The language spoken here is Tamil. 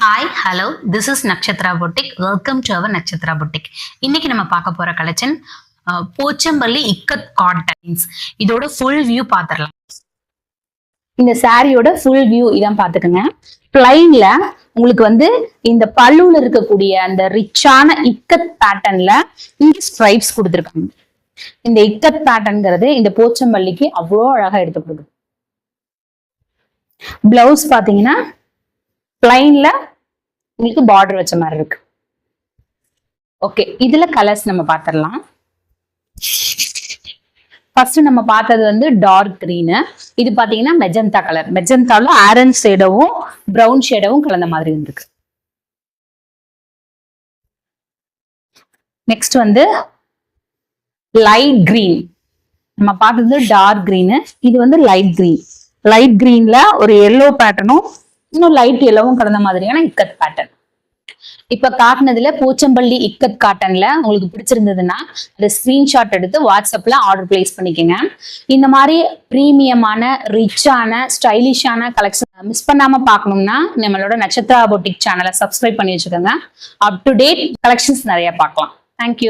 Hi hello this is Nakshatra boutique. Welcome to our Nakshatra boutique. இன்னைக்கு நம்ம பார்க்க போற கலெக்ஷன் போச்சம்பள்ளி இக்கத் காட்டன்ஸ். இதோட ஃபுல் வியூ பார்த்துடலாம். இந்த சாரியோட ஃபுல் வியூ இதான் பார்த்துக்கோங்க. பிளைன்ல உங்களுக்கு இந்த பல்லுல இருக்கக்கூடிய அந்த ரிச்சான இக்கத் பேட்டர்ன்ல இங்க ஸ்ட்ரைப்ஸ் கொடுத்துருக்காங்க. இந்த இக்கத் பேட்டர்ன்ங்கிறது இந்த போச்சம்பள்ளிக்கு அவ்வளோ அழகா எடுத்து கொடுக்குது. பிளவுஸ் பாத்தீங்கன்னா பிளைன்ல உங்களுக்கு பார்டர் வச்ச மாதிரி இருக்கு. ஓகே, இதுல கலர்ஸ் நம்ம பார்த்துடலாம். ஃபர்ஸ்ட் நம்ம பார்த்தது டார்க் கிரீன். இது பாத்தீங்கன்னா மெஜந்தா கலர். மெஜந்தால ஆரஞ்ச் ஷேடவும் பிரவுன் ஷேடவும் கலந்த மாதிரி இருக்கு. Next light green. நம்ம பார்த்தது டார்க் கிரீன். இது லைட் கிரீன். லைட் கிரீன்ல ஒரு எல்லோ பேட்டர்னும் இன்னும் லைட் எல்லோவும் கலந்த மாதிரியான இக்கத் பேட்டர்ன். இப்ப காட்டினதுல போச்சம்பள்ளி இக்கத் காட்டன்ல உங்களுக்கு பிடிச்சிருந்ததுன்னா அதை ஸ்கிரீன்ஷாட் எடுத்து வாட்ஸ்அப்ல ஆர்டர் பிளேஸ் பண்ணிக்கோங்க. இந்த மாதிரி பிரீமியமான ரிச்சான ஸ்டைலிஷான கலெக்ஷன் மிஸ் பண்ணாம பார்க்கணும்னா நம்மளோட நட்சத்திரா பொட்டிக் சேனலை சப்ஸ்கிரைப் பண்ணி வச்சுக்கோங்க. அப் டு டேட் கலெக்ஷன்ஸ் நிறைய பார்க்கலாம். தேங்க்யூ.